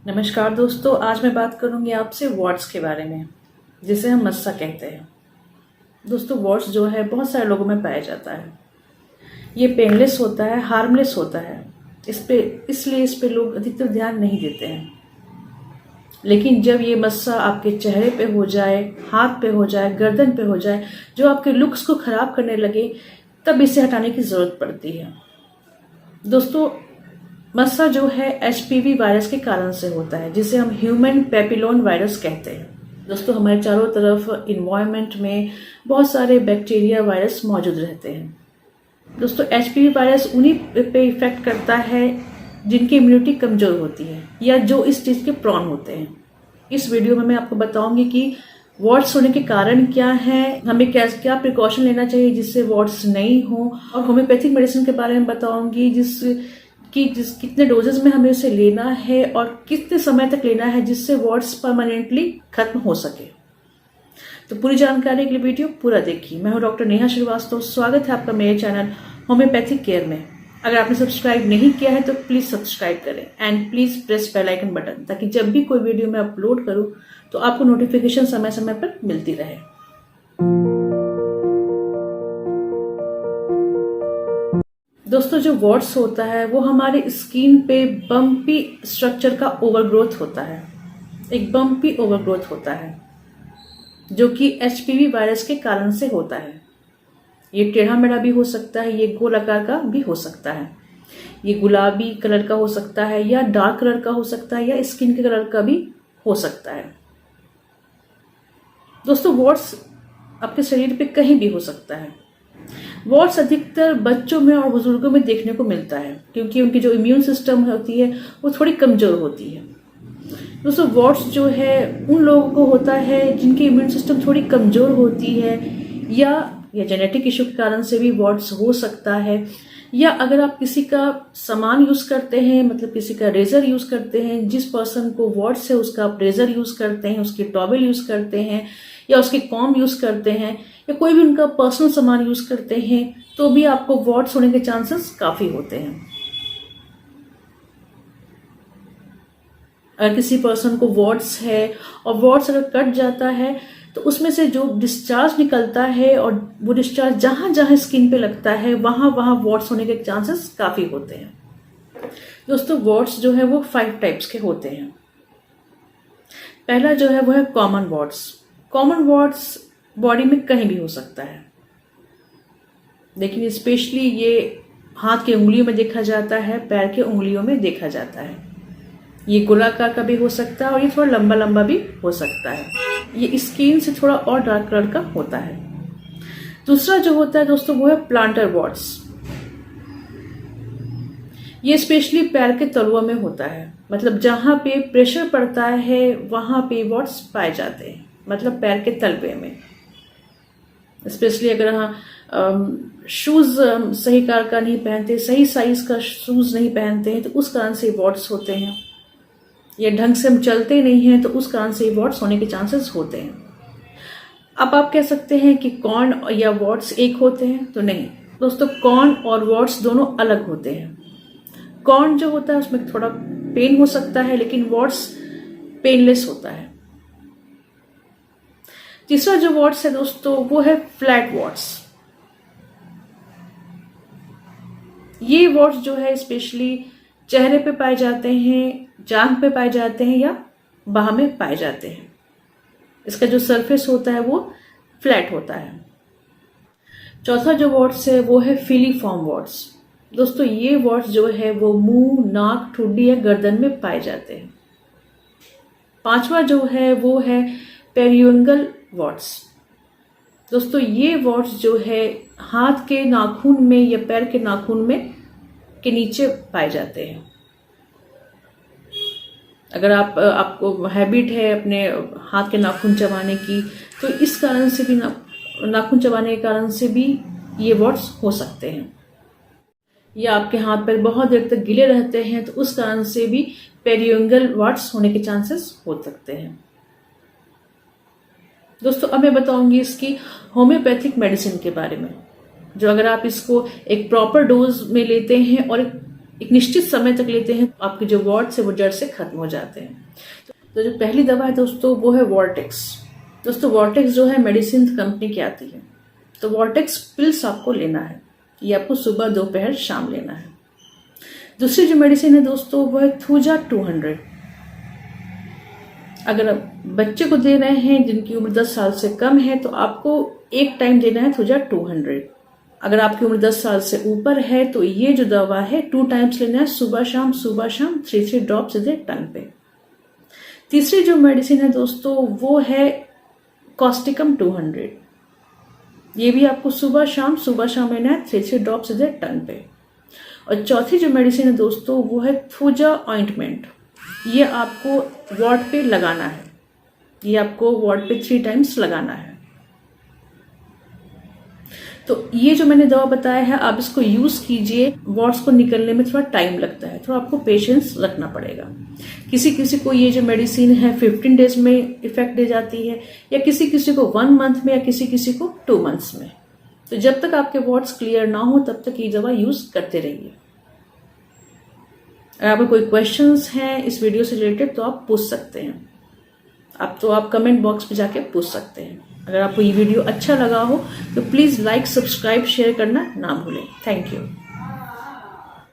नमस्कार दोस्तों, आज मैं बात करूंगी आपसे वॉट्स के बारे में, जिसे हम मस्सा कहते हैं। दोस्तों, वॉट्स जो है बहुत सारे लोगों में पाया जाता है। ये पेनलेस होता है, हार्मलेस होता है। इसलिए इस पे लोग अधिकतर ध्यान नहीं देते हैं। लेकिन जब ये मस्सा आपके चेहरे पे हो जाए, हाथ पे हो जाए, गर्दन पे हो जाए, जो आपके लुक्स को खराब करने लगे, तब इसे हटाने की जरूरत पड़ती है। दोस्तों, मस्सा जो है एचपीवी वायरस के कारण से होता है, जिसे हम ह्यूमन पेपिलोन वायरस कहते हैं। दोस्तों, हमारे चारों तरफ इन्वायरमेंट में बहुत सारे बैक्टीरिया वायरस मौजूद रहते हैं। दोस्तों, एचपीवी वायरस उन्हीं पे इफेक्ट करता है जिनकी इम्यूनिटी कमजोर होती है या जो इस चीज के प्रॉन होते हैं। इस वीडियो में मैं आपको बताऊंगी कि वॉट्स होने के कारण क्या है, हमें क्या प्रिकॉशन लेना चाहिए जिससे वॉट्स नहीं हो, और होम्योपैथिक मेडिसिन के बारे में बताऊंगी कितने डोजेस में हमें उसे लेना है और कितने समय तक लेना है जिससे वॉट्स परमानेंटली खत्म हो सके। तो पूरी जानकारी के लिए वीडियो पूरा देखिए। मैं हूं डॉक्टर नेहा श्रीवास्तव। स्वागत है आपका मेरे चैनल होम्योपैथिक केयर में। अगर आपने सब्सक्राइब नहीं किया है तो प्लीज सब्सक्राइब करें and please press bell icon button, ताकि जब भी कोई वीडियो मैं अपलोड करूं तो आपको नोटिफिकेशन समय समय पर मिलती रहे। दोस्तों, जो वॉट्स होता है वो हमारे स्किन पे बम्पी स्ट्रक्चर का ओवरग्रोथ होता है। एक बम्पी ओवरग्रोथ होता है जो कि एचपीवी वायरस के कारण से होता है। ये टेढ़ा मेढ़ा भी हो सकता है, ये गोल आकार का भी हो सकता है, ये गुलाबी कलर का हो सकता है या डार्क कलर का हो सकता है या स्किन के कलर का भी हो सकता है। दोस्तों, वॉट्स आपके शरीर पे कहीं भी हो सकता है। वॉट्स अधिकतर बच्चों में और बुजुर्गों में देखने को मिलता है, क्योंकि उनकी जो इम्यून सिस्टम होती है वो थोड़ी कमजोर होती है। दोस्तों, वॉट्स जो है उन लोगों को होता है जिनकी इम्यून सिस्टम थोड़ी कमजोर होती है, या जेनेटिक इशू के कारण से भी वॉट्स हो सकता है, या अगर आप किसी का सामान यूज करते हैं, मतलब किसी का रेजर यूज करते हैं, जिस पर्सन को वॉट्स है उसका आप रेजर यूज करते हैं, उसकी टॉवेल यूज करते हैं या उसके कॉम्ब यूज करते हैं, या कोई भी उनका पर्सनल सामान यूज करते हैं, तो भी आपको वॉट्स होने के चांसेस काफी होते हैं। अगर किसी पर्सन को वॉट्स है और वॉट्स अगर कट जाता है तो उसमें से जो डिस्चार्ज निकलता है, और वो डिस्चार्ज जहां जहां स्किन पे लगता है वहां वहां वॉट्स होने के चांसेस काफी होते हैं। दोस्तों, वॉट्स जो है वो 5 टाइप्स के होते हैं। पहला जो है वो है common warts. Common warts body में कहीं भी हो सकता है, लेकिन स्पेशली ये हाथ की उंगलियों में देखा जाता है, पैर के उंगलियों में देखा जाता है। ये गोलाकार का भी हो सकता है और ये थोड़ा लंबा लंबा भी हो सकता है। ये स्किन से थोड़ा और डार्क कलर का होता है। दूसरा जो होता है दोस्तों वो है प्लांटर वॉट्स। ये स्पेशली पैर के तलुओं में होता है, मतलब जहां पे प्रेशर पड़ता है वहां पे वॉट्स पाए जाते हैं, मतलब पैर के तलवे में। स्पेशली अगर शूज सही कार का नहीं पहनते, सही साइज का शूज नहीं पहनते हैं, तो उस कारण से वॉट्स होते हैं, या ढंग से हम चलते नहीं हैं तो उस कारण से वॉट्स होने के चांसेस होते हैं। अब आप कह सकते हैं कि कॉर्न या वॉट्स एक होते हैं, तो नहीं दोस्तों, कॉर्न और वॉट्स दोनों अलग होते हैं। कॉर्न जो होता है उसमें थोड़ा पेन हो सकता है, लेकिन वॉट्स पेनलेस होता है। तीसरा जो वॉट्स है दोस्तों वो है फ्लैट वॉट्स। ये वॉट्स जो है स्पेशली चेहरे पे पाए जाते हैं, जांघ पे पाए जाते हैं या बाह में पाए जाते हैं। इसका जो सरफेस होता है वो फ्लैट होता है। चौथा जो वॉट्स है वो है फिलीफॉर्म वॉट्स। दोस्तों, ये वॉट्स जो है वो मुंह, नाक, ठुड्डी या गर्दन में पाए जाते हैं। पांचवा जो है वो है पेरियोंगल वॉट्स। दोस्तों, ये वॉट्स जो है हाथ के नाखून में या पैर के नाखून में के नीचे पाए जाते हैं। अगर आपको हैबिट है अपने हाथ के नाखून चबाने की, तो इस कारण से भी नाखून चबाने के कारण से भी ये वॉट्स हो सकते हैं। या आपके हाथ पैर बहुत देर तक गीले रहते हैं, तो उस कारण से भी पेरियोंगल वॉट्स होने के चांसेस हो सकते हैं। दोस्तों, अब मैं बताऊंगी इसकी होम्योपैथिक मेडिसिन के बारे में, जो अगर आप इसको एक प्रॉपर डोज में लेते हैं और एक निश्चित समय तक लेते हैं, आपके जो वॉर्ट्स है वो जड़ से खत्म हो जाते हैं। तो जो पहली दवा है दोस्तों वो है वॉर्टेक्स। दोस्तों वॉर्टेक्स जो है मेडिसिन कंपनी की आती है। तो वॉर्टेक्स पिल्स आपको लेना है, ये आपको सुबह दोपहर शाम लेना है। दूसरी जो मेडिसिन है दोस्तों वो है थूजा 200। अगर आप बच्चे को दे रहे हैं जिनकी उम्र 10 साल से कम है तो आपको एक टाइम देना है थूजा 200। अगर आपकी उम्र 10 साल से ऊपर है तो ये जो दवा है 2 टाइम्स लेना है, सुबह शाम 3 ड्रॉप्स दे टंग पे। तीसरी जो मेडिसिन है दोस्तों वो है कॉस्टिकम 200। ये भी आपको सुबह शाम लेना है, 3 ड्रॉप्स दे टंग पे। और चौथी जो मेडिसिन है दोस्तों वो है थूजा ऑइंटमेंट। ये आपको वार्ड पे लगाना है, ये आपको वार्ड पे 3 टाइम्स लगाना है। तो ये जो मैंने दवा बताया है आप इसको यूज कीजिए। वार्ड्स को निकलने में थोड़ा टाइम लगता है, थोड़ा आपको पेशेंस रखना पड़ेगा। किसी किसी को ये जो मेडिसिन है 15 डेज में इफेक्ट दे जाती है, या किसी किसी को 1 मंथ में, या किसी किसी को 2 मंथ्स में। तो जब तक आपके वार्ड्स क्लियर ना हो तब तक ये दवा यूज करते रहिए। अगर आपको कोई क्वेश्चंस हैं इस वीडियो से रिलेटेड तो आप पूछ सकते हैं। आप कमेंट बॉक्स में जाके पूछ सकते हैं। अगर आपको ये वीडियो अच्छा लगा हो तो प्लीज लाइक, सब्सक्राइब, शेयर करना ना भूलें। Thank you.